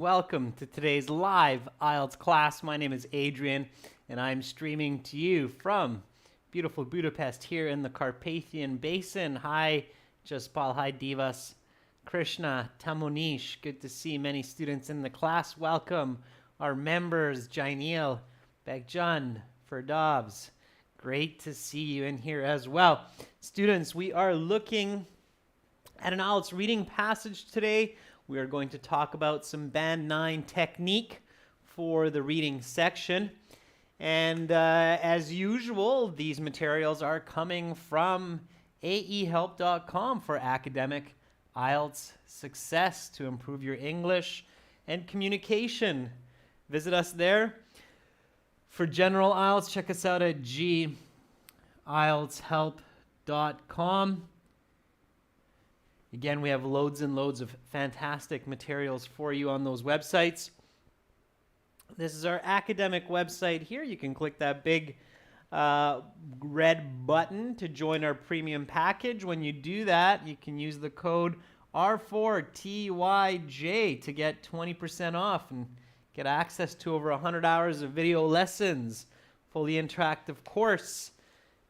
Welcome to today's live IELTS class. My name is Adrian, and I'm streaming to you from beautiful Budapest here in the Carpathian Basin. Hi, Jaspal. Hi, Divas. Krishna, Tamonish. Good to see many students in the class. Welcome our members, Jainil, Begjan, Ferdavs. Great to see you in here as well. Students, we are looking at an IELTS reading passage today. We are going to talk about some Band 9 technique for the reading section. And as usual, these materials are coming from aehelp.com for academic IELTS success to improve your English and communication. Visit us there. For general IELTS, check us out at ieltshelp.com. Again, we have loads and loads of fantastic materials for you on those websites. This is our academic website here. You can click that big red button to join our premium package. When you do that, you can use the code R4TYJ to get 20% off and get access to over 100 hours of video lessons, fully interactive course,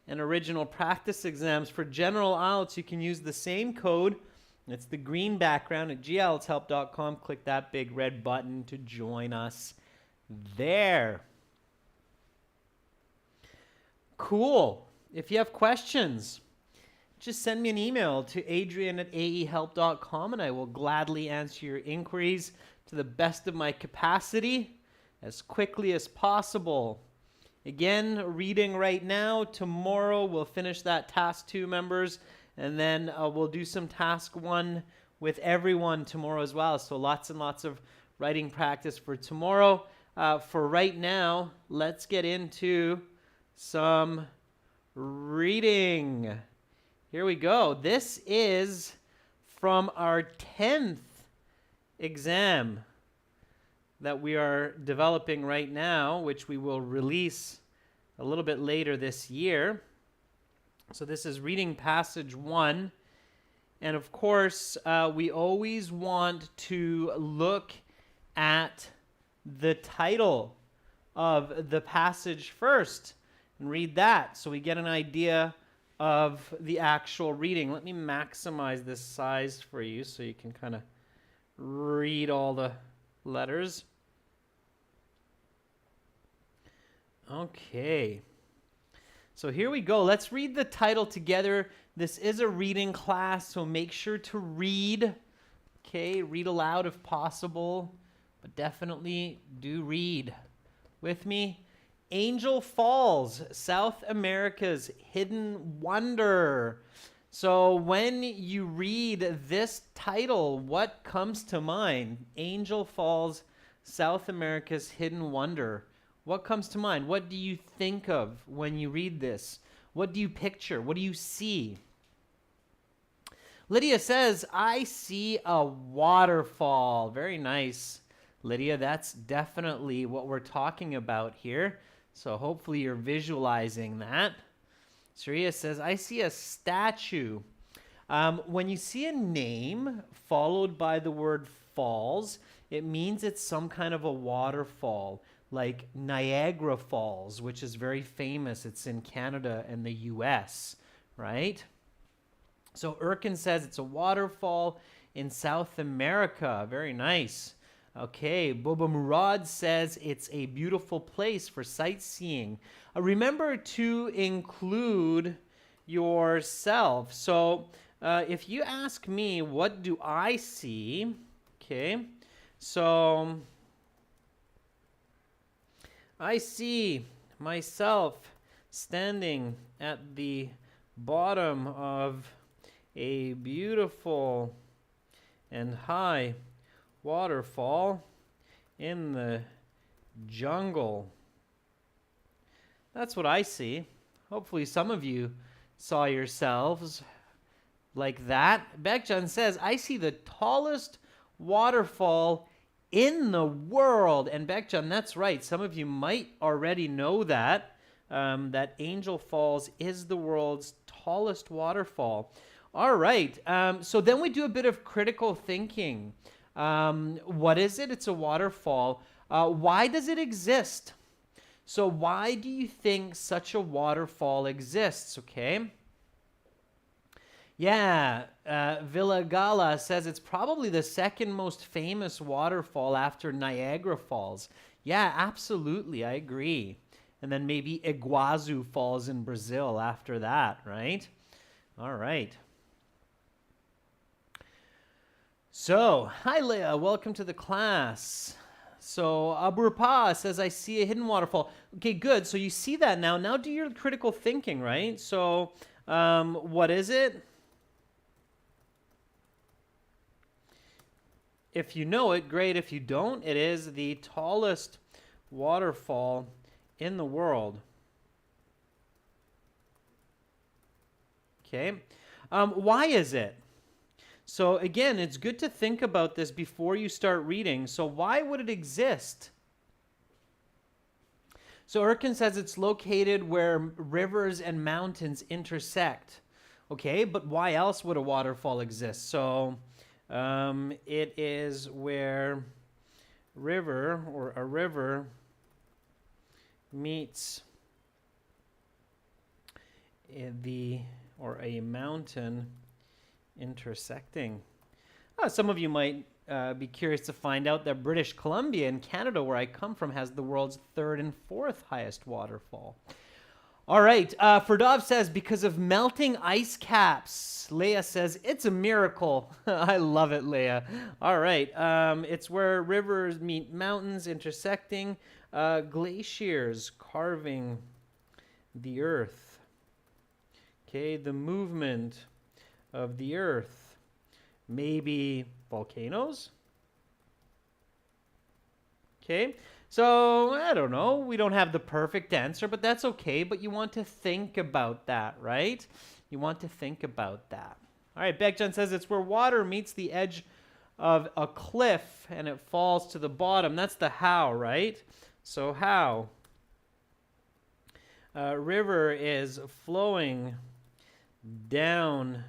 and original practice exams. For general IELTS, you can use the same code. It's the green background at ieltshelp.com. Click that big red button to join us there. Cool. If you have questions, just send me an email to adrian@aehelp.com and I will gladly answer your inquiries to the best of my capacity as quickly as possible. Again, reading right now. Tomorrow we'll finish that task 2, members. And then we'll do some task 1 with everyone tomorrow as well. So lots and lots of writing practice for tomorrow. For right now, let's get into some reading. Here we go. This is from our 10th exam that we are developing right now, which we will release a little bit later this year. So this is reading passage 1. And of course, we always want to look at the title of the passage first and read that so we get an idea of the actual reading. Let me maximize this size for you so you can kind of read all the letters. Okay. So here we go. Let's read the title together. This is a reading class, so make sure to read. Okay, read aloud if possible, but definitely do read with me. Angel Falls, South America's Hidden Wonder. So when you read this title, what comes to mind? Angel Falls, South America's Hidden Wonder. What comes to mind? What do you think of when you read this? What do you picture? What do you see? Lydia says, I see a waterfall. Very nice, Lydia. That's definitely what we're talking about here. So hopefully you're visualizing that. Surya says, I see a statue. When you see a name followed by the word falls, it means it's some kind of a waterfall, like Niagara Falls, which is very famous. It's in Canada and the US, right? So Erkin says it's a waterfall in South America. Very nice. Okay, Boba Murad says it's a beautiful place for sightseeing. Remember to include yourself. So if you ask me, what do I see? Okay, so I see myself standing at the bottom of a beautiful and high waterfall in the jungle. That's what I see. Hopefully some of you saw yourselves like that. Bekjan says, I see the tallest waterfall in the world. And Bekjan, that's right. Some of you might already know that, that Angel Falls is the world's tallest waterfall. All right. So then we do a bit of critical thinking. What is it? It's a waterfall. Why does it exist? So why do you think such a waterfall exists? Okay. Yeah, Villa Gala says it's probably the second most famous waterfall after Niagara Falls. Yeah, absolutely. I agree. And then maybe Iguazu Falls in Brazil after that, right? All right. So, hi Leah, welcome to the class. So, Aburpa says, I see a hidden waterfall. Okay, good. So you see that now. Now do your critical thinking, right? So, what is it? If you know it, great. If you don't, it is the tallest waterfall in the world. Okay. Why is it? So again, it's good to think about this before you start reading. So why would it exist? So Erkin says it's located where rivers and mountains intersect. Okay, but why else would a waterfall exist? So it is where a river meets a mountain intersecting. Some of you might be curious to find out that British Columbia in Canada, where I come from, has the world's third and fourth highest waterfall. All right, Ferdov says, because of melting ice caps. Leah says, it's a miracle. I love it, Leah. All right, it's where rivers meet mountains intersecting, glaciers carving the earth. Okay, the movement of the earth. Maybe volcanoes? Okay, so I don't know. We don't have the perfect answer, but that's okay. But you want to think about that, right? You want to think about that. All right, Bekjan says it's where water meets the edge of a cliff and it falls to the bottom. That's the how, right? So how? River is flowing down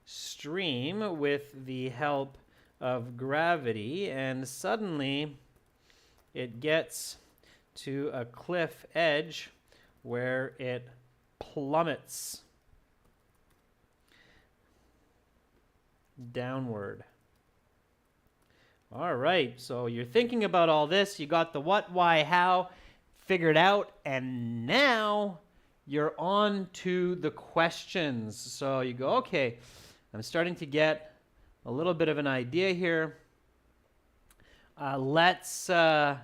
stream with the help of gravity, and suddenly it gets to a cliff edge where it plummets downward. All right, so you're thinking about all this. You got the what, why, how figured out, and now you're on to the questions. So you go, okay, I'm starting to get a little bit of an idea here. Let's look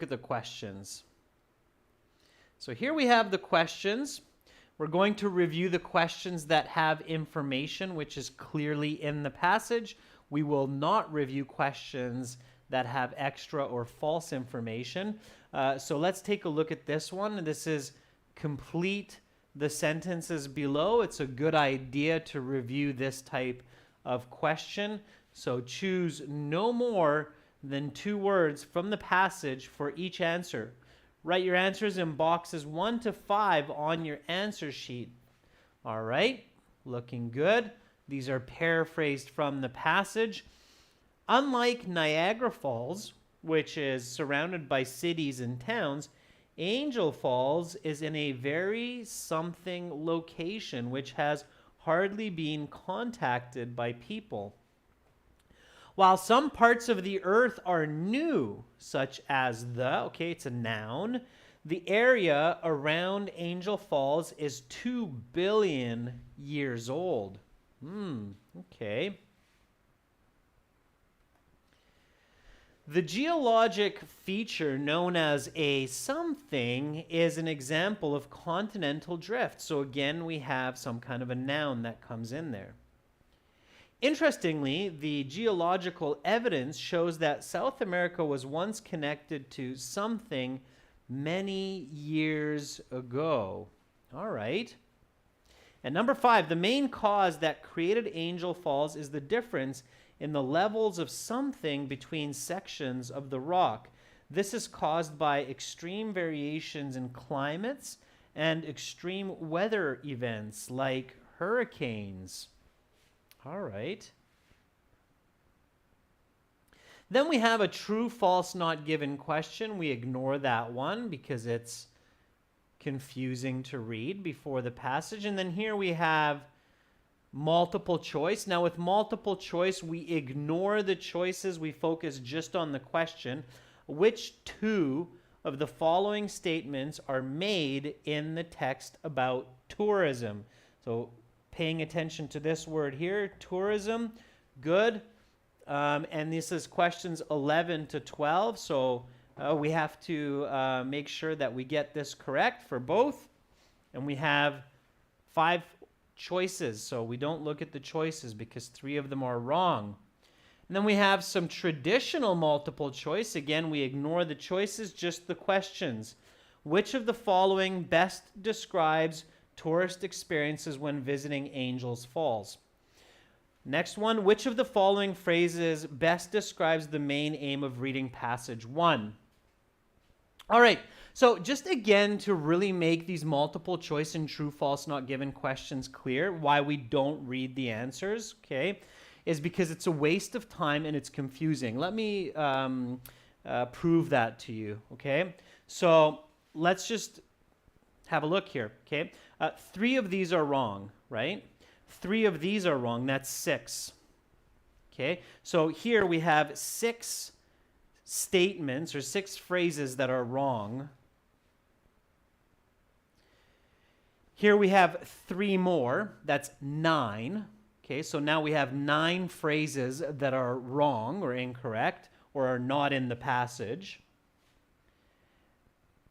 at the questions. So here we have the questions. We're going to review the questions that have information which is clearly in the passage. We will not review questions that have extra or false information. So let's take a look at this one. This is complete the sentences below. It's a good idea to review this type of question. So choose no more than 2 words from the passage for each answer. Write your answers in boxes 1 to 5 on your answer sheet. All right, looking good. These are paraphrased from the passage. Unlike Niagara Falls, which is surrounded by cities and towns, Angel Falls is in a very something location which has hardly been contacted by people. While some parts of the earth are new, such as okay, it's a noun, the area around Angel Falls is 2 billion years old. Okay. The geologic feature known as a something is an example of continental drift. So again, we have some kind of a noun that comes in there. Interestingly, the geological evidence shows that South America was once connected to something many years ago. All right. And number 5, the main cause that created Angel Falls is the difference in the levels of something between sections of the rock. This is caused by extreme variations in climates and extreme weather events like hurricanes. All right. Then we have a true, false, not given question. We ignore that one because it's confusing to read before the passage. And then here we have multiple choice. Now with multiple choice, we ignore the choices. We focus just on the question. Which two of the following statements are made in the text about tourism? So paying attention to this word here, tourism, good. And this is questions 11 to 12. So we have to make sure that we get this correct for both. And we have 5 choices. So we don't look at the choices because 3 of them are wrong. And then we have some traditional multiple choice. Again, we ignore the choices, just the questions. Which of the following best describes tourist experiences when visiting Angels Falls? Next one, which of the following phrases best describes the main aim of reading passage 1? All right, so just again to really make these multiple choice and true, false, not given questions clear, why we don't read the answers, okay, is because it's a waste of time and it's confusing. Let me prove that to you, okay? So let's just have a look here, okay? 3 of these are wrong, right? 3 of these are wrong. That's 6. Okay, so here we have 6 statements or 6 phrases that are wrong. Here we have 3 more. That's 9. Okay, so now we have 9 phrases that are wrong or incorrect or are not in the passage.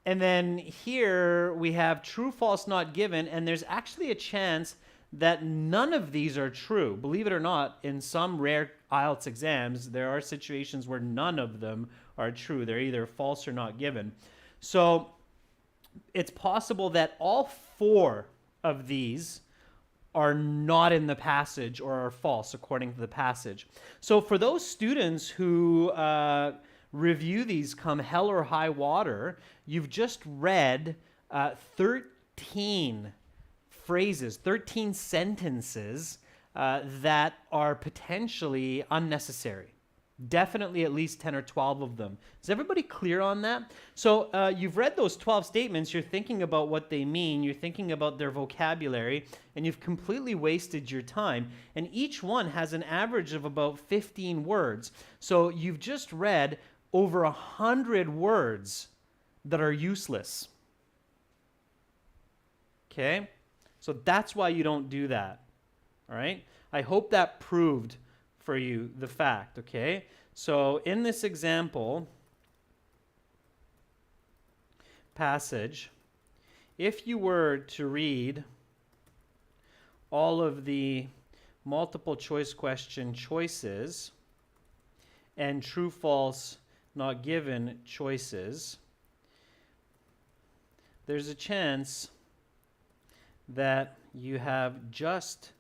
And then here we have true, false, not given, and there's actually a chance that none of these are true. Believe it or not, in some rare IELTS exams, there are situations where none of them are true. They're either false or not given. So it's possible that all 4 of these are not in the passage or are false according to the passage. So for those students who review these come hell or high water, you've just read 13 phrases, 13 sentences that are potentially unnecessary. Definitely at least 10 or 12 of them. Is everybody clear on that? So you've read those 12 statements, you're thinking about what they mean, you're thinking about their vocabulary, and you've completely wasted your time. And each one has an average of about 15 words. So you've just read over 100 words that are useless. Okay? So that's why you don't do that. All right? I hope that proved for you the fact, okay? So in this example passage, if you were to read all of the multiple choice question choices and true, false, not given choices, there's a chance that you have just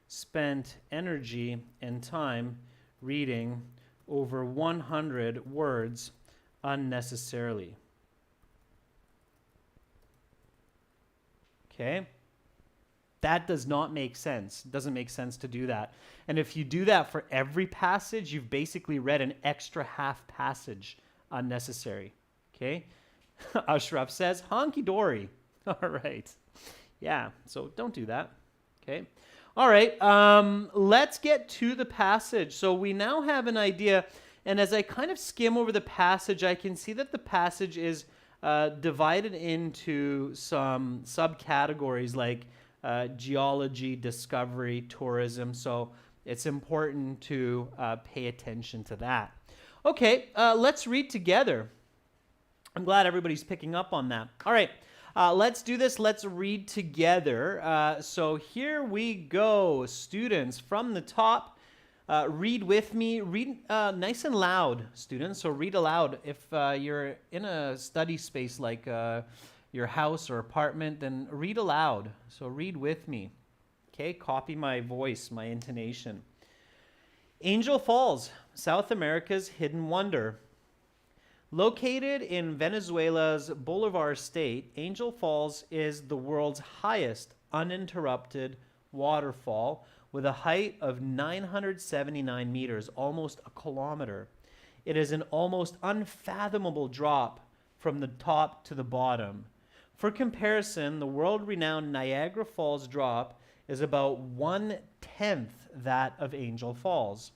spent energy and time reading over 100 words unnecessarily. Okay? That does not make sense. It doesn't make sense to do that. And if you do that for every passage, you've basically read an extra half passage unnecessary. Okay? Ashraf says, honky-dory. All right. Yeah, so don't do that. Okay? All right, let's get to the passage. So we now have an idea, and as I kind of skim over the passage, I can see that the passage is divided into some subcategories like geology, discovery, tourism. So it's important to pay attention to that. Okay, let's read together. I'm glad everybody's picking up on that. All right. Let's do this. Let's read together. So here we go, students. From the top, read with me. Read nice and loud, students. So read aloud. If you're in a study space like your house or apartment, then read aloud. So read with me. Okay, copy my voice, my intonation. Angel Falls, South America's hidden wonder. Located in Venezuela's Bolivar state, Angel Falls is the world's highest uninterrupted waterfall with a height of 979 meters, almost a kilometer. it is an almost unfathomable drop from the top to the bottom. For comparison, the world-renowned Niagara Falls drop is about 1/10 that of Angel Falls,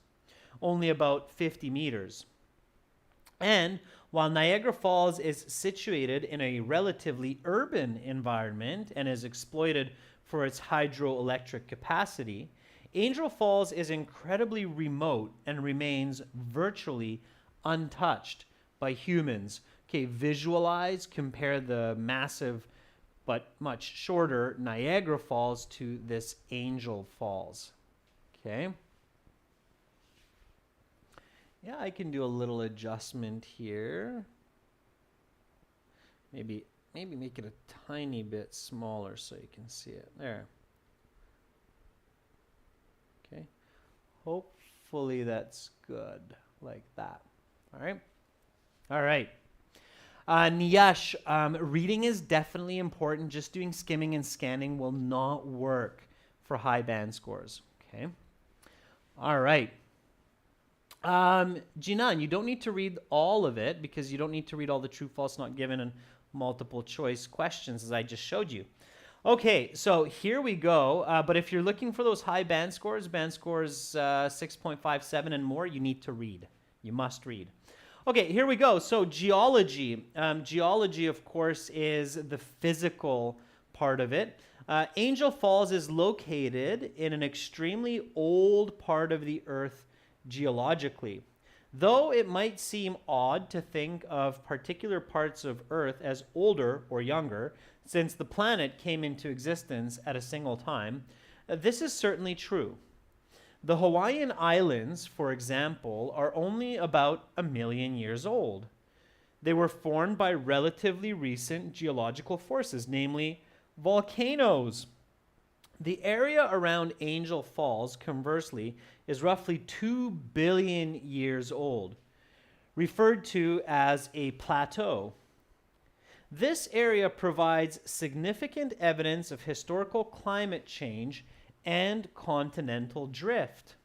only about 50 meters. And while Niagara Falls is situated in a relatively urban environment and is exploited for its hydroelectric capacity, Angel Falls is incredibly remote and remains virtually untouched by humans. Okay, visualize, compare the massive but much shorter Niagara Falls to this Angel Falls. Okay. Yeah, I can do a little adjustment here. Maybe make it a tiny bit smaller so you can see it. There. Okay. Hopefully that's good, like that. All right. All right. Niyash, reading is definitely important. Just doing skimming and scanning will not work for high band scores. Okay. All right. Jinan, you don't need to read all of it because you don't need to read all the true, false, not given, and multiple choice questions as I just showed you. Okay, so here we go. But if you're looking for those high band scores 6.57 and more, you need to read. You must read. Okay, here we go. So geology. Geology, of course, is the physical part of it. Angel Falls is located in an extremely old part of the Earth geologically. Though it might seem odd to think of particular parts of Earth as older or younger, since the planet came into existence at a single time, this is certainly true. The Hawaiian Islands, for example, are only about 1 million years old. They were formed by relatively recent geological forces, namely volcanoes. The area around Angel Falls, conversely, is roughly 2 billion years old, referred to as a plateau. This area provides significant evidence of historical climate change and continental drift.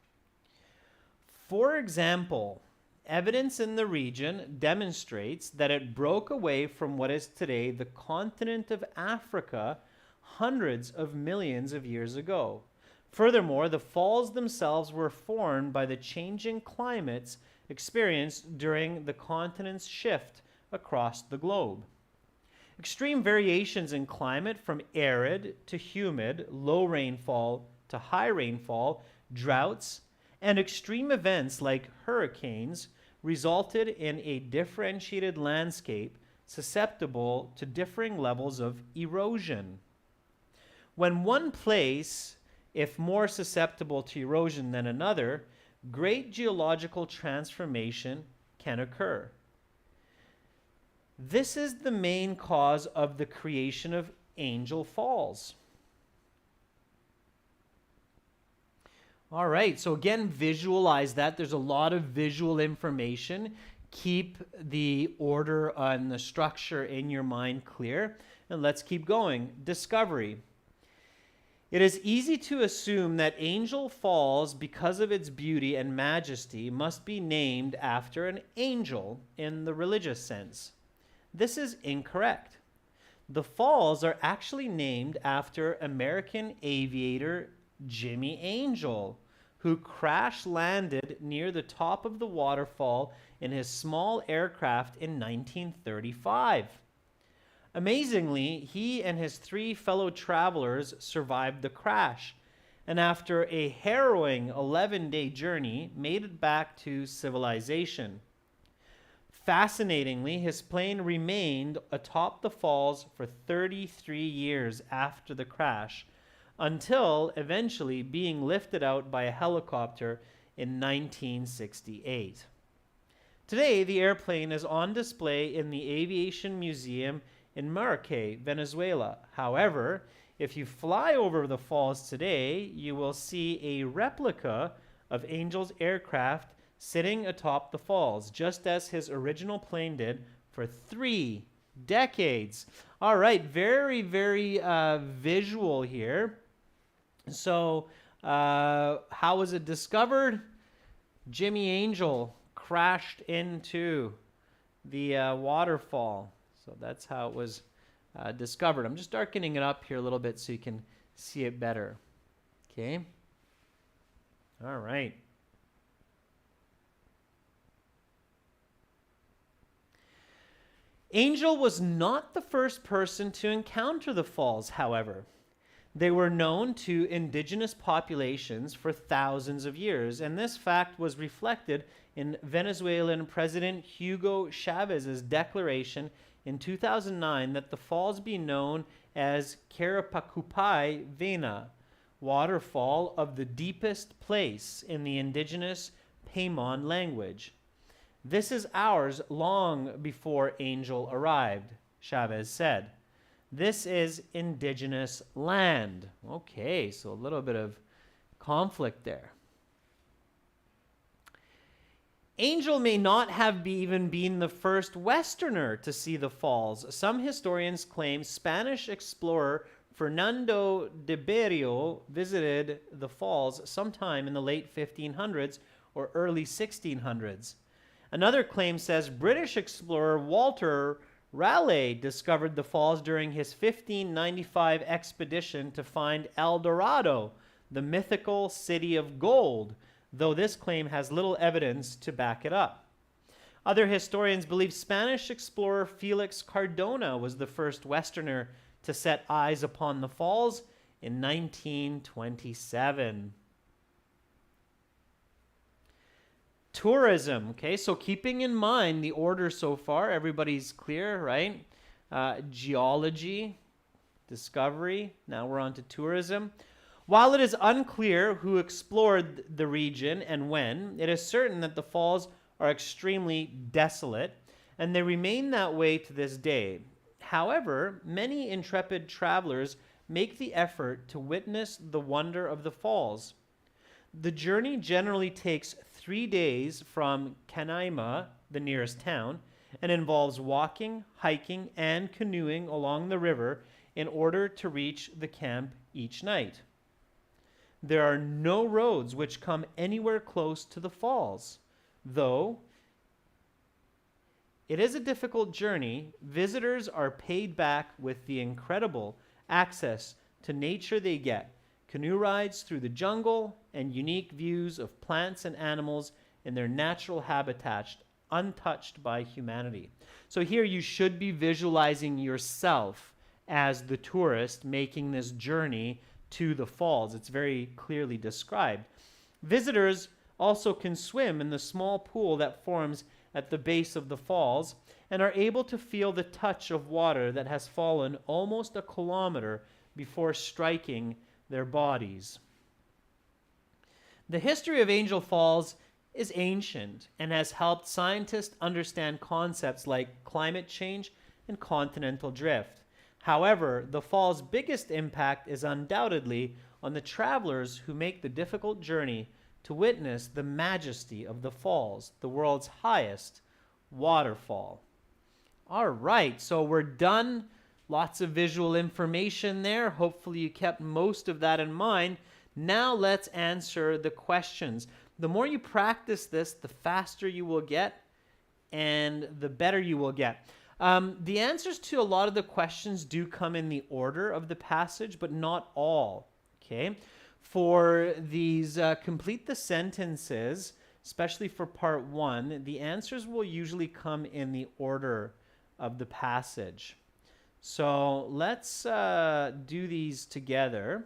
For example, evidence in the region demonstrates that it broke away from what is today the continent of Africa hundreds of millions of years ago. Furthermore, the falls themselves were formed by the changing climates experienced during the continent's shift across the globe. Extreme variations in climate from arid to humid, low rainfall to high rainfall, droughts, and extreme events like hurricanes resulted in a differentiated landscape susceptible to differing levels of erosion. When one place, if more susceptible to erosion than another, great geological transformation can occur. This is the main cause of the creation of Angel Falls. All right, so again, visualize that. There's a lot of visual information. Keep the order and the structure in your mind clear. And let's keep going. Discovery. It is easy to assume that Angel Falls, because of its beauty and majesty, must be named after an angel in the religious sense. This is incorrect. The falls are actually named after American aviator Jimmy Angel, who crash landed near the top of the waterfall in his small aircraft in 1935. Amazingly, he and his 3 fellow travelers survived the crash, and after a harrowing 11-day journey, made it back to civilization. Fascinatingly, his plane remained atop the falls for 33 years after the crash, until eventually being lifted out by a helicopter in 1968. Today, the airplane is on display in the Aviation Museum in Maracay, Venezuela. However, if you fly over the falls today, you will see a replica of Angel's aircraft sitting atop the falls, just as his original plane did for 3 decades. All right, very, very visual here. So, how was it discovered? Jimmy Angel crashed into the waterfall. So that's how it was discovered. I'm just darkening it up here a little bit so you can see it better. Okay. All right. Angel was not the first person to encounter the falls, however. They were known to indigenous populations for thousands of years, and this fact was reflected in Venezuelan President Hugo Chavez's declaration in 2009 that the falls be known as Carapacupai Vena, waterfall of the deepest place in the indigenous Paimon language. This is ours long before Angel arrived, Chavez said. This is indigenous land. Okay, so a little bit of conflict there. Angel may not have even been the first Westerner to see the falls. Some historians claim Spanish explorer Fernando de Berrio visited the falls sometime in the late 1500s or early 1600s. Another claim says British explorer Walter Raleigh discovered the falls during his 1595 expedition to find El Dorado, the mythical city of gold, though this claim has little evidence to back it up. Other historians believe Spanish explorer Felix Cardona was the first Westerner to set eyes upon the falls in 1927. Tourism, okay, so keeping in mind the order so far, everybody's clear, right? Geology, discovery, now we're on to tourism. While it is unclear who explored the region and when, it is certain that the falls are extremely desolate, and they remain that way to this day. However, many intrepid travelers make the effort to witness the wonder of the falls. The journey generally takes 3 days from Canaima, the nearest town, and involves walking, hiking, and canoeing along the river in order to reach the camp each night. There are no roads which come anywhere close to the falls. Though it is a difficult journey, visitors are paid back with the incredible access to nature they get. Canoe rides through the jungle and unique views of plants and animals in their natural habitat, untouched by humanity. So here you should be visualizing yourself as the tourist making this journey to the falls. It's very clearly described. Visitors also can swim in the small pool that forms at the base of the falls and are able to feel the touch of water that has fallen almost a kilometer before striking their bodies. The history of Angel Falls is ancient and has helped scientists understand concepts like climate change and continental drift. However, the fall's biggest impact is undoubtedly on the travelers who make the difficult journey to witness the majesty of the falls, the world's highest waterfall. All right, so we're done. Lots of visual information there. Hopefully you kept most of that in mind. Now let's answer the questions. The more you practice this, the faster you will get and the better you will get. The answers to a lot of the questions do come in the order of the passage, but not all. Okay. For these complete the sentences, especially for part 1, the answers will usually come in the order of the passage. So let's do these together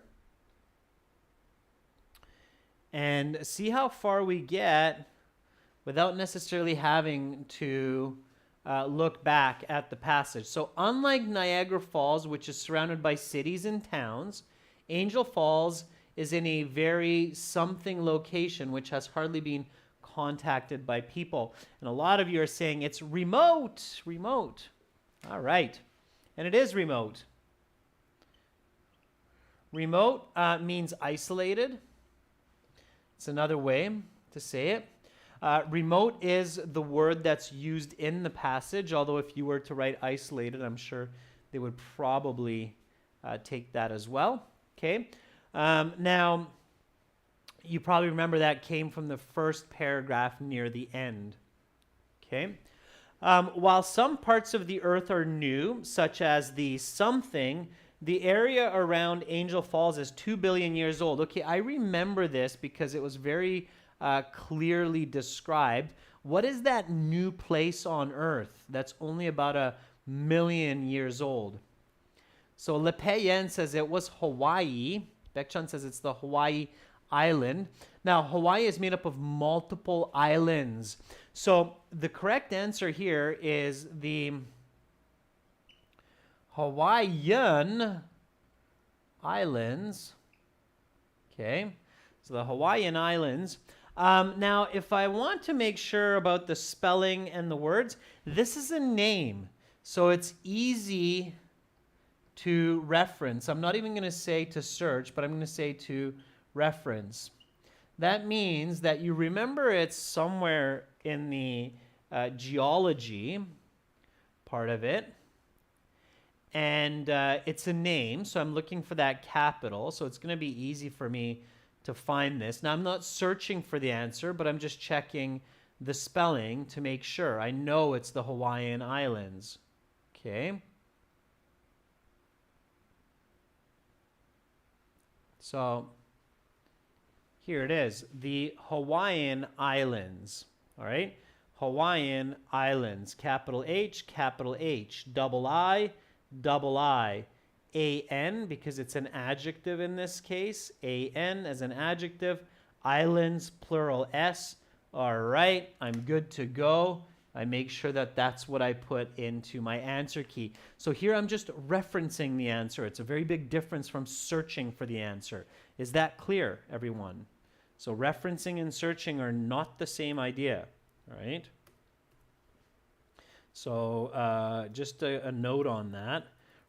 and see how far we get without necessarily having to look back at the passage. So unlike Niagara Falls, which is surrounded by cities and towns, Angel Falls is in a very something location which has hardly been contacted by people. And a lot of you are saying it's remote, remote. All right. And it is remote. Remote means isolated. It's another way to say it. Remote is the word that's used in the passage, although if you were to write isolated, I'm sure they would probably take that as well. Okay. Now, you probably remember that came from the first paragraph near the end. Okay. While some parts of the earth are new, such as the something, the area around Angel Falls is 2 billion years old. Okay, I remember this because it was very clearly described. What is that new place on earth that's only about 1 million years old? So Le Payen says it was Hawaii. Baekchun says it's the Hawaii island. Now, Hawaii is made up of multiple islands. So the correct answer here is the Hawaiian Islands. Okay, so the Hawaiian Islands. Now, if I want to make sure about the spelling and the words, this is a name. So it's easy to reference. I'm not even going to say to search, but I'm going to say to reference. That means that you remember it's somewhere in the geology part of it. And it's a name, so I'm looking for that capital. So it's going to be easy for me to find this. Now, I'm not searching for the answer, but I'm just checking the spelling to make sure. I know it's the Hawaiian Islands. Okay. So here it is, the Hawaiian Islands. All right. Hawaiian Islands, capital H, double I, A-N, because it's an adjective in this case, A-N as an adjective, islands, plural S. All right, I'm good to go. I make sure that that's what I put into my answer key. So here I'm just referencing the answer. It's a very big difference from searching for the answer. Is that clear, everyone? So referencing and searching are not the same idea, all right? So just a note on that.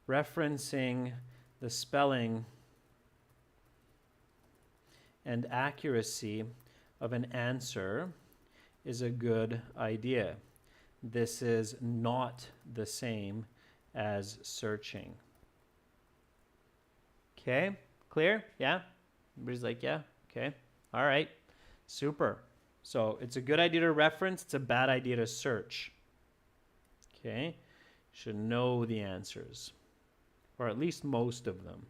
Referencing the spelling and accuracy of an answer is a good idea. This is not the same as searching. Okay, clear? Yeah? Everybody's like, yeah? Okay, all right, super. So it's a good idea to reference, it's a bad idea to search. Okay, should know the answers, or at least most of them.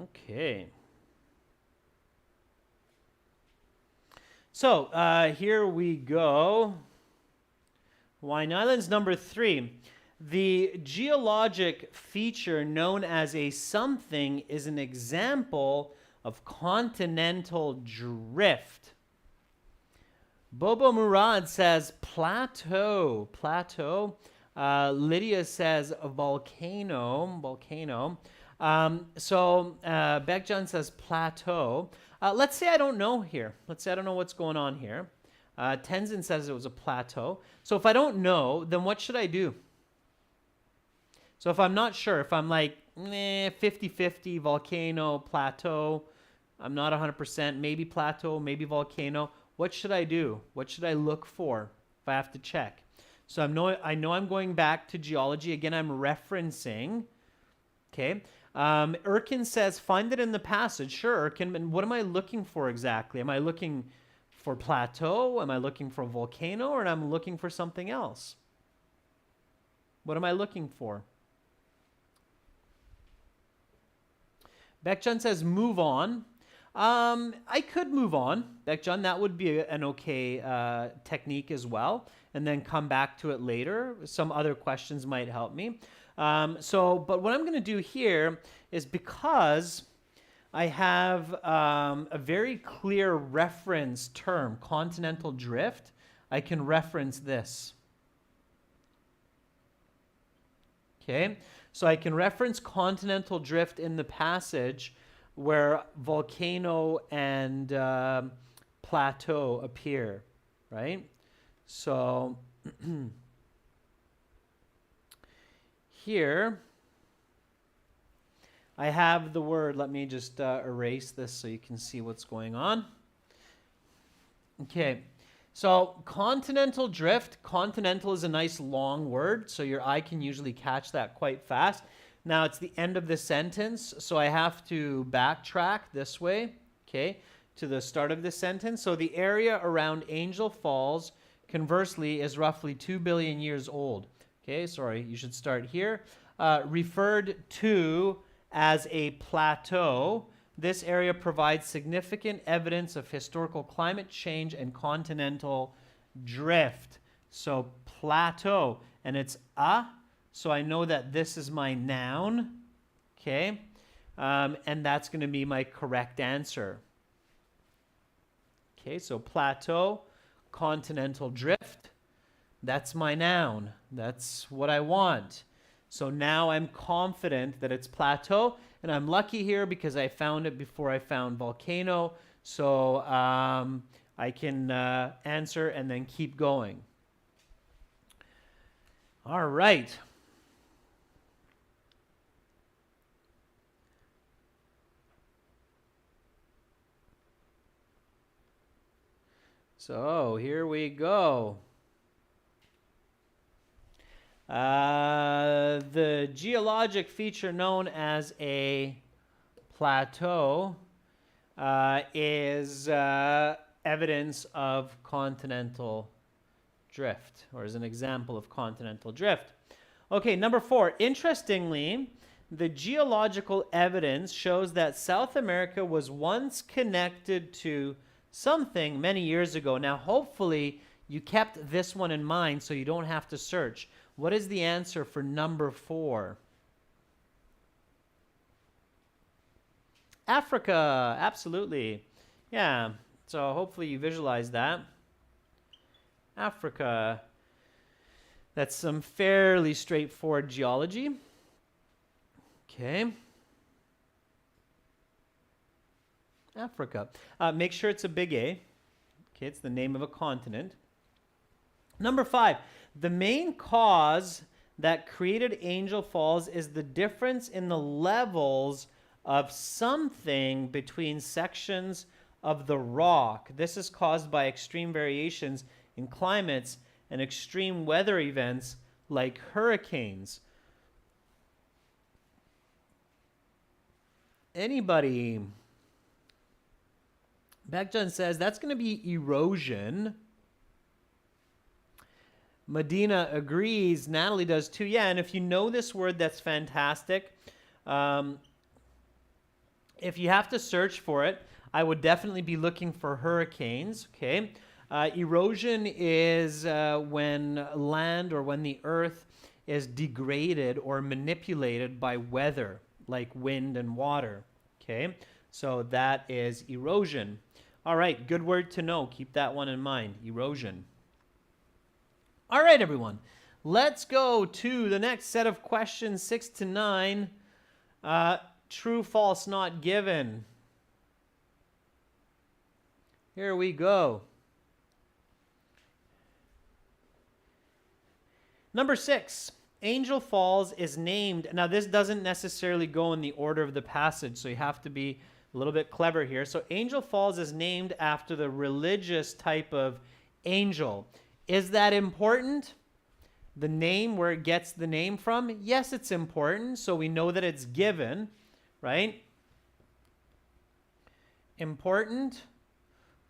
Okay. So here we go. Hawaiian Islands, number 3. The geologic feature known as a something is an example of continental drift. Bobo Murad says plateau. Plateau. Lydia says volcano. Volcano. Baekjun says plateau. Let's say I don't know here. Let's say I don't know what's going on here. Tenzin says it was a plateau. So if I don't know, then what should I do? So if I'm not sure, if I'm like 50-50, volcano, plateau, I'm not 100%, maybe plateau, maybe volcano, what should I do? What should I look for if I have to check? So I know I'm going back to geology. Again, I'm referencing. Okay. Erkin says, find it in the passage. Sure, Erkin. And what am I looking for exactly? Am I looking for plateau? Am I looking for volcano? Or am I looking for something else? What am I looking for? Baekjun says, move on. I could move on, Baekjun. That would be an okay technique as well. And then come back to it later. Some other questions might help me. But what I'm going to do here is, because I have a very clear reference term, continental drift, I can reference this. Okay, so I can reference continental drift in the passage where volcano and plateau appear, right? So here I have the word. Let me just erase this so you can see what's going on. Okay, so continental drift. Continental is a nice long word, so your eye can usually catch that quite fast. Now it's the end of the sentence, so I have to backtrack this way. Okay, to the start of this sentence. So the area around Angel Falls, conversely, is roughly 2 billion years old. Okay, sorry, you should start here. Referred to as a plateau, this area provides significant evidence of historical climate change and continental drift. So plateau, and it's a, so I know that this is my noun, okay? And that's going to be my correct answer. Okay, so plateau, continental drift, that's my noun. That's what I want. So now I'm confident that it's plateau, and I'm lucky here because I found it before I found volcano. So I can answer and then keep going. All right. So here we go. The geologic feature known as a plateau is evidence of continental drift, or is an example of continental drift. Okay, number 4. Interestingly, the geological evidence shows that South America was once connected to something many years ago. Now, hopefully, you kept this one in mind so you don't have to search. What is the answer for number 4? Africa, absolutely. Yeah, so hopefully you visualize that. Africa. That's some fairly straightforward geology. Okay. Africa. Make sure it's a big A. Okay, it's the name of a continent. Number 5, the main cause that created Angel Falls is the difference in the levels of something between sections of the rock. This is caused by extreme variations in climates and extreme weather events like hurricanes. Anybody? Beckjohn says that's going to be erosion. Medina agrees. Natalie does too. Yeah, and if you know this word, that's fantastic. If you have to search for it, I would definitely be looking for hurricanes. Okay. Erosion is when land or when the earth is degraded or manipulated by weather, like wind and water. Okay. So that is erosion. All right, good word to know. Keep that one in mind, erosion. All right, everyone. Let's go to the next set of questions, 6 to 9. True, false, not given. Here we go. Number 6. Angel Falls is named. Now, this doesn't necessarily go in the order of the passage, so you have to be a little bit clever here. So Angel Falls is named after the religious type of angel. Is that important? The name, where it gets the name from? Yes, it's important. So we know that it's given, right? Important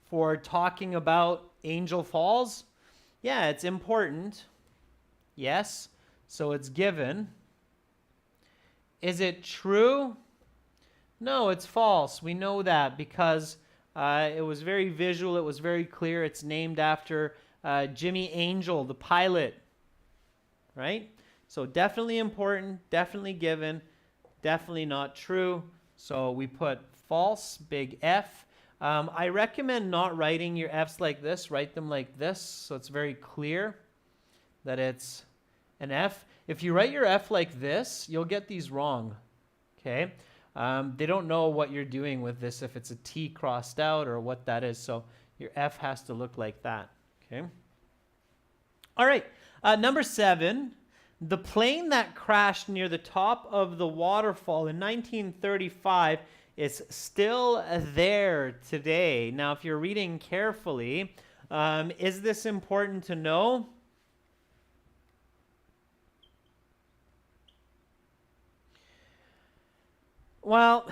for talking about Angel Falls? Yeah, it's important. Yes. So it's given. Is it true? No, it's false. We know that because it was very visual. It was very clear. It's named after Jimmy Angel, the pilot, right? So definitely important, definitely given, definitely not true. So we put false, big F. I recommend not writing your Fs like this. Write them like this so it's very clear that it's an F. If you write your F like this, you'll get these wrong, okay? They don't know what you're doing with this, if it's a T crossed out or what that is. So your F has to look like that, okay? All right, number 7, the plane that crashed near the top of the waterfall in 1935 is still there today. Now, if you're reading carefully, is this important to know? Well,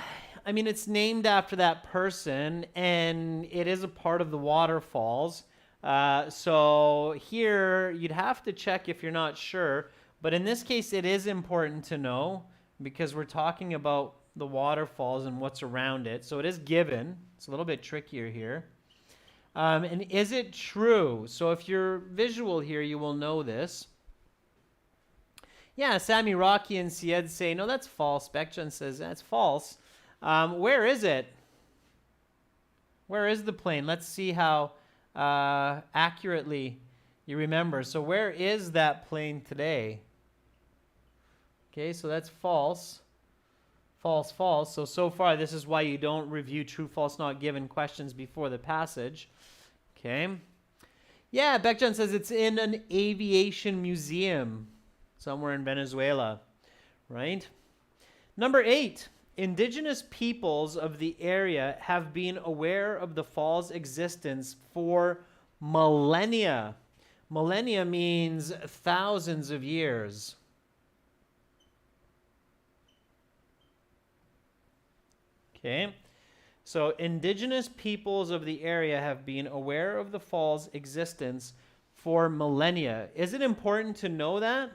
I mean, it's named after that person, and it is a part of the waterfalls. So here, you'd have to check if you're not sure. But in this case, it is important to know because we're talking about the waterfalls and what's around it. So it is given. It's a little bit trickier here. And is it true? So if you're visual here, you will know this. Yeah, Sammy, Rocky, and Syed say, no, that's false. Bekjan says, that's false. Where is it? Where is the plane? Let's see how accurately you remember. So where is that plane today? Okay, so that's false. False, false. So far, this is why you don't review true, false, not given questions before the passage. Okay. Yeah, Bekjan says it's in an aviation museum somewhere in Venezuela, right? Number 8, indigenous peoples of the area have been aware of the fall's existence for millennia. Millennia means thousands of years. Okay, so indigenous peoples of the area have been aware of the fall's existence for millennia. Is it important to know that?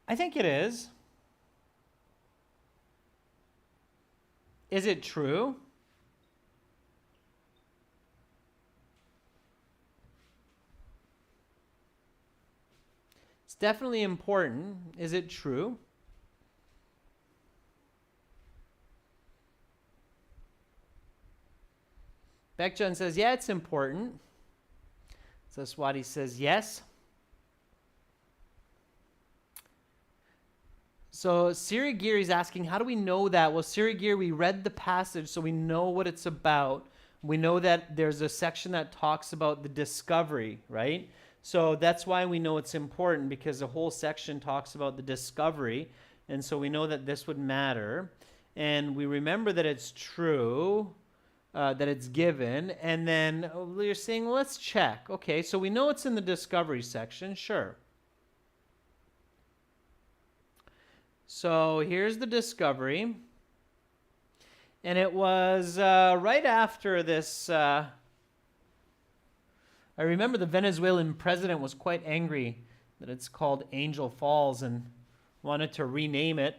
I think it is. Is it true? It's definitely important. Is it true? Bekjan says, yeah, it's important. So Swati says, yes. So Sirigiri is asking, how do we know that? Well, Sirigiri, we read the passage, so we know what it's about. We know that there's a section that talks about the discovery, right? So that's why we know it's important, because the whole section talks about the discovery. And so we know that this would matter. And we remember that it's true. That it's given, and then you're saying, well, let's check. Okay, so we know it's in the discovery section, sure. So here's the discovery, and it was right after this. I remember the Venezuelan president was quite angry that it's called Angel Falls and wanted to rename it.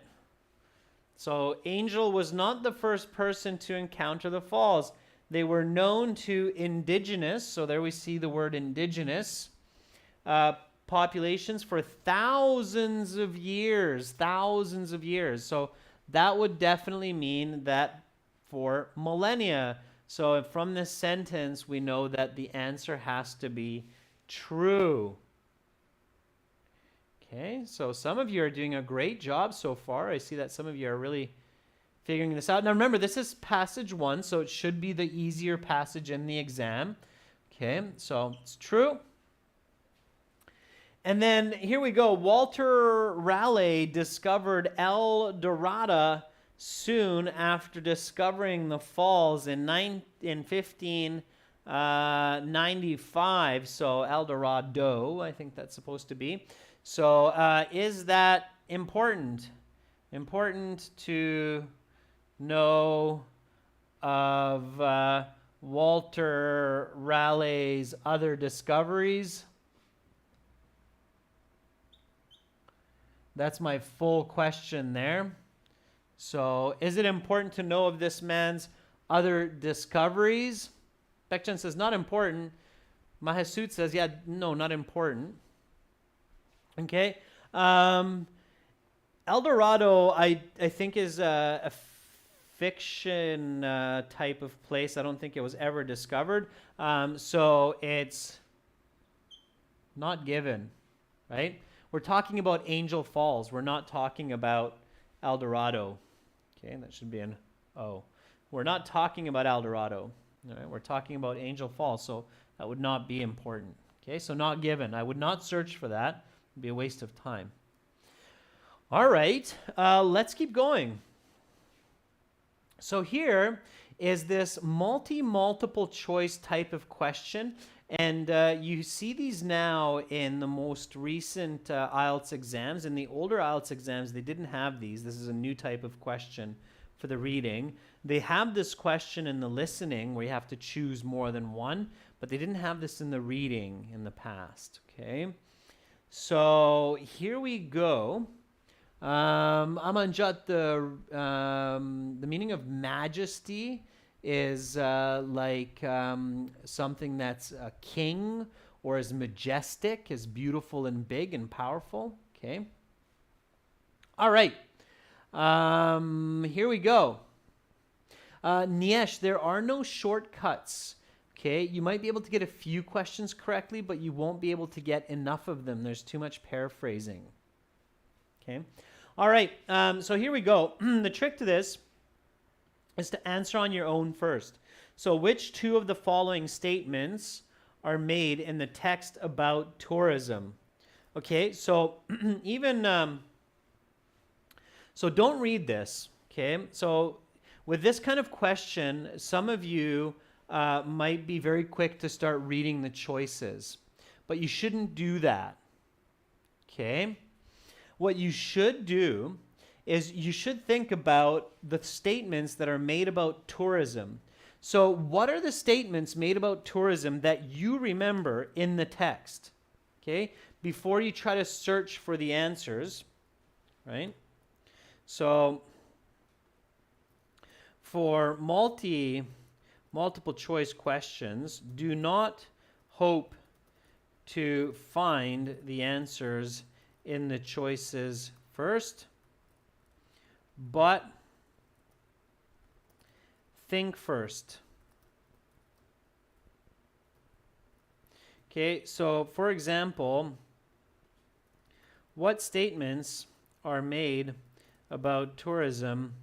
So Angel was not the first person to encounter the falls. They were known to indigenous, so there we see the word indigenous, populations for thousands of years. So that would definitely mean that for millennia. So from this sentence, we know that the answer has to be true. Okay, so some of you are doing a great job so far. I see that some of you are really figuring this out. Now remember, this is passage 1, so it should be the easier passage in the exam. Okay, so it's true. And then here we go. Walter Raleigh discovered El Dorado soon after discovering the falls in 1595. So El Dorado, I think that's supposed to be. So is that important? Important to know of Walter Raleigh's other discoveries? That's my full question there. So is it important to know of this man's other discoveries? Bekjan says not important. Mahasut says, yeah, no, not important. Okay. El Dorado, I think, is a fiction type of place. I don't think it was ever discovered. So it's not given, right? We're talking about Angel Falls. We're not talking about El Dorado. Okay, that should be an O. We're not talking about El Dorado. All right, we're talking about Angel Falls, so that would not be important. Okay, so not given. I would not search for that. It'd be a waste of time. All right, let's keep going. So here is this multiple choice type of question, And you see these now in the most recent IELTS exams. In the older IELTS exams, they didn't have these. This is a new type of question for the reading. They have this question in the listening where you have to choose more than one, but they didn't have this in the reading in the past. Okay, so here we go. Amanjat, the meaning of majesty is something that's a king or as majestic, as beautiful and big and powerful. Okay. All right. Here we go. Niesh, there are no shortcuts. Okay. You might be able to get a few questions correctly, but you won't be able to get enough of them. There's too much paraphrasing. Okay. All right. So here we go. The trick to this is to answer on your own first. So which two of the following statements are made in the text about tourism? Okay, so so don't read this, okay? So with this kind of question, some of you might be very quick to start reading the choices, but you shouldn't do that, okay? What you should do is you should think about the statements that are made about tourism. So what are the statements made about tourism that you remember in the text? Okay, before you try to search for the answers, right? So for multiple choice questions, do not hope to find the answers in the choices first, but think first. Okay, so for example, what statements are made about tourism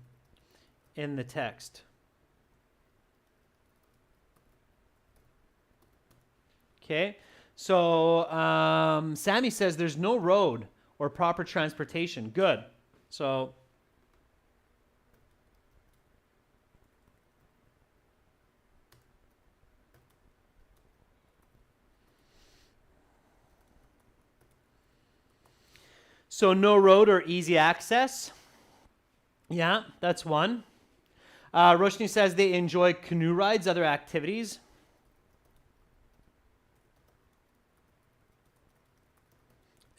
in the text? Okay, so Sammy says there's no road or proper transportation. Good. So no road or easy access. Yeah, that's one. Roshni says they enjoy canoe rides, other activities.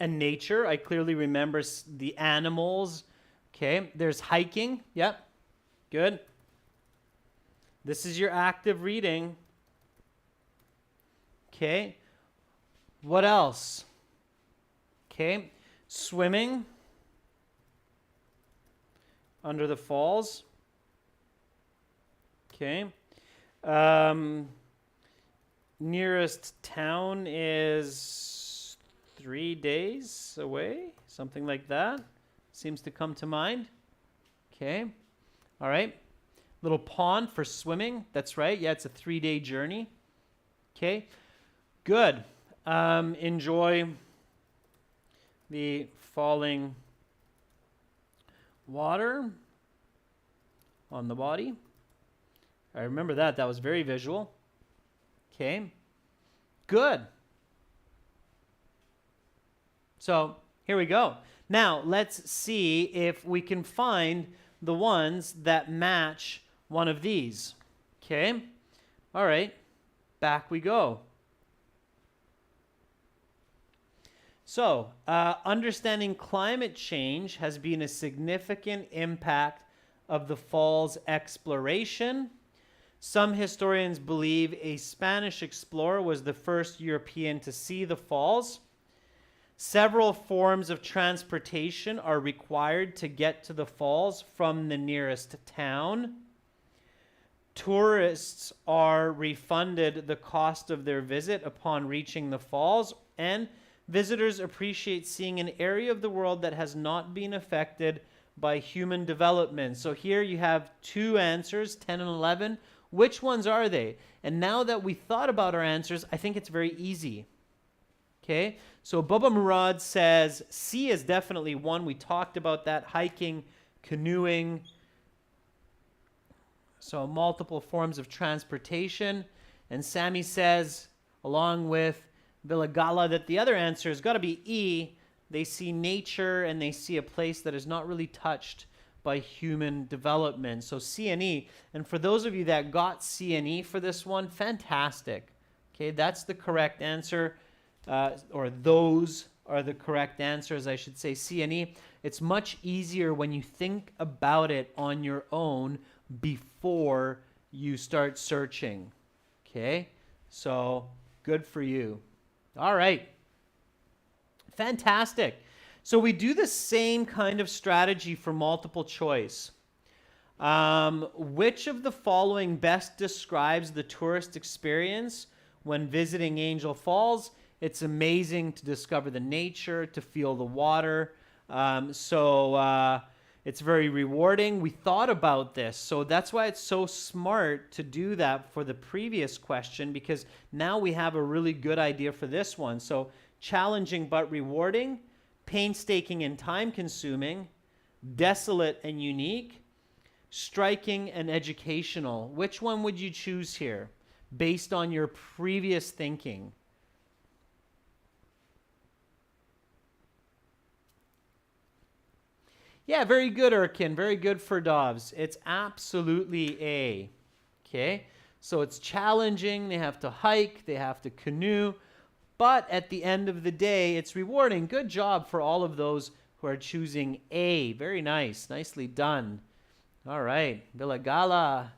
And nature, I clearly remember the animals. Okay, there's hiking. Yep, good. This is your active reading. Okay, what else? Okay, swimming under the falls. Okay. Nearest town is 3 days away, something like that. Seems to come to mind. Okay. All right. Little pond for swimming. That's right. Yeah, it's a 3-day journey. Okay. Good. Enjoy the falling water on the body. I remember that. That was very visual. Okay. Good. So here we go. Now let's see if we can find the ones that match one of these. Okay. All right. Back we go. So, understanding climate change has been a significant impact of the falls exploration. Some historians believe a Spanish explorer was the first European to see the falls. Several forms of transportation are required to get to the falls from the nearest town. Tourists are refunded the cost of their visit upon reaching the falls, and visitors appreciate seeing an area of the world that has not been affected by human development. So here you have two answers, 10 and 11. Which ones are they? And now that we thought about our answers, I think it's very easy. Okay, so Baba Murad says C is definitely one. We talked about that, hiking, canoeing. So multiple forms of transportation. And Sammy says along with Vilagala, that the other answer has got to be E. They see nature and they see a place that is not really touched by human development. So C and E. And for those of you that got C and E for this one, fantastic. Okay, that's the correct answer, or those are the correct answers, I should say, C and E. It's much easier when you think about it on your own before you start searching. Okay, so good for you. All right, fantastic. So we do the same kind of strategy for multiple choice. Which of the following best describes the tourist experience when visiting Angel Falls? It's amazing to discover the nature, to feel the water. It's very rewarding. We thought about this, so that's why it's so smart to do that for the previous question, because now we have a really good idea for this one. So challenging but rewarding, painstaking and time-consuming, desolate and unique, striking and educational. Which one would you choose here based on your previous thinking? Yeah, very good, Erkin. Very good for Dobbs. It's absolutely A. Okay, so it's challenging. They have to hike. They have to canoe. But at the end of the day, it's rewarding. Good job for all of those who are choosing A. Very nice. Nicely done. All right. Vilagala.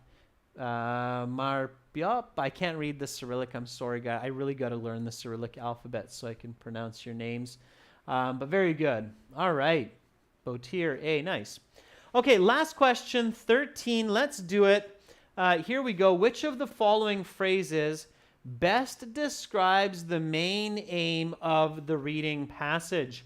Marpiop. I can't read the Cyrillic. I'm sorry, guy. I really got to learn the Cyrillic alphabet so I can pronounce your names. But very good. All right. Botir A. Nice. Okay, last question, 13. Let's do it. Here we go. Which of the following phrases best describes the main aim of the reading passage?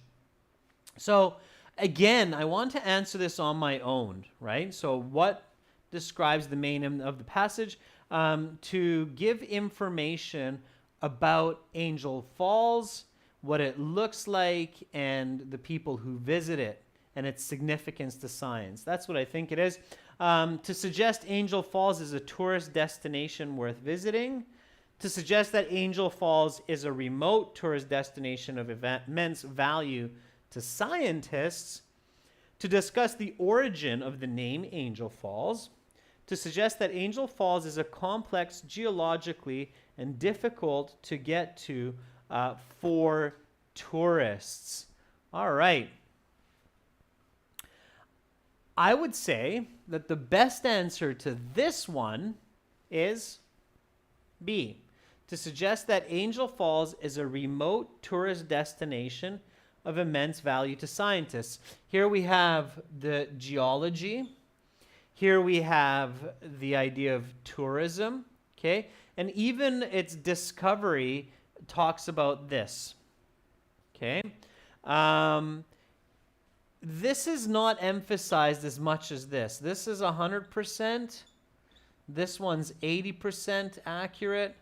So again, I want to answer this on my own, right? So what describes the main aim of the passage? To give information about Angel Falls, what it looks like, and the people who visit it, and its significance to science. That's what I think it is. To suggest Angel Falls is a tourist destination worth visiting. To suggest that Angel Falls is a remote tourist destination of immense value to scientists. To discuss the origin of the name Angel Falls. To suggest that Angel Falls is a complex geologically and difficult to get to for tourists. All right. I would say that the best answer to this one is B. To suggest that Angel Falls is a remote tourist destination of immense value to scientists. Here we have the geology. Here we have the idea of tourism, okay? And even its discovery talks about this, okay? This is not emphasized as much as this. This is 100%. This one's 80% accurate.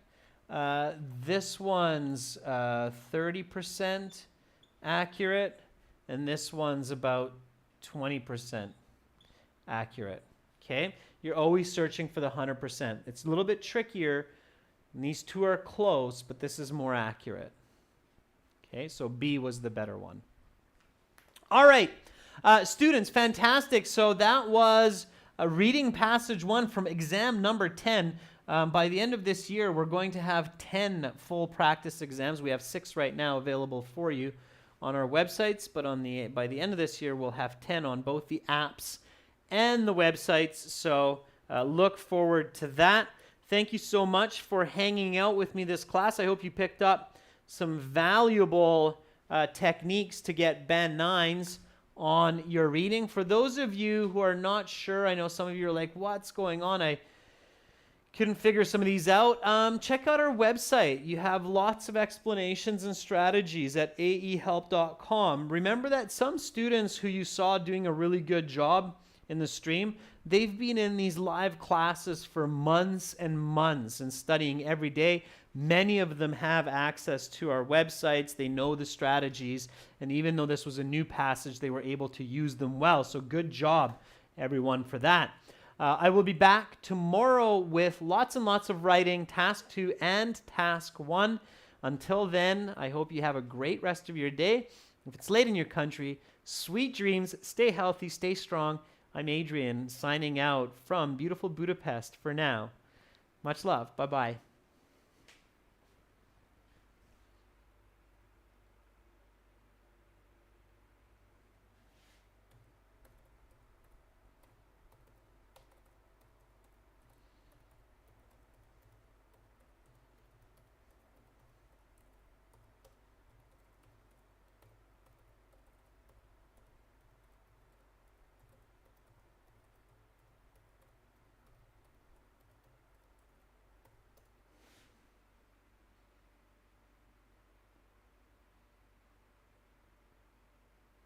This one's 30% accurate. And this one's about 20% accurate. Okay? You're always searching for the 100%. It's a little bit trickier. And these two are close, but this is more accurate. Okay? So B was the better one. All right. Students, fantastic. So that was reading passage 1 from exam number 10. By the end of this year, we're going to have 10 full practice exams. We have 6 right now available for you on our websites, but by the end of this year, we'll have 10 on both the apps and the websites. So look forward to that. Thank you so much for hanging out with me this class. I hope you picked up some valuable techniques to get band 9s on your reading. For those of you who are not sure, I know some of you are like, what's going on? I couldn't figure some of these out. Check out our website. You have lots of explanations and strategies at aehelp.com. Remember that some students who you saw doing a really good job in the stream, they've been in these live classes for months and months and studying every day. Many of them have access to our websites. They know the strategies. And even though this was a new passage, they were able to use them well. So good job, everyone, for that. I will be back tomorrow with lots and lots of writing, task 2 and task 1. Until then, I hope you have a great rest of your day. If it's late in your country, sweet dreams, stay healthy, stay strong. I'm Adrian, signing out from beautiful Budapest for now. Much love. Bye-bye.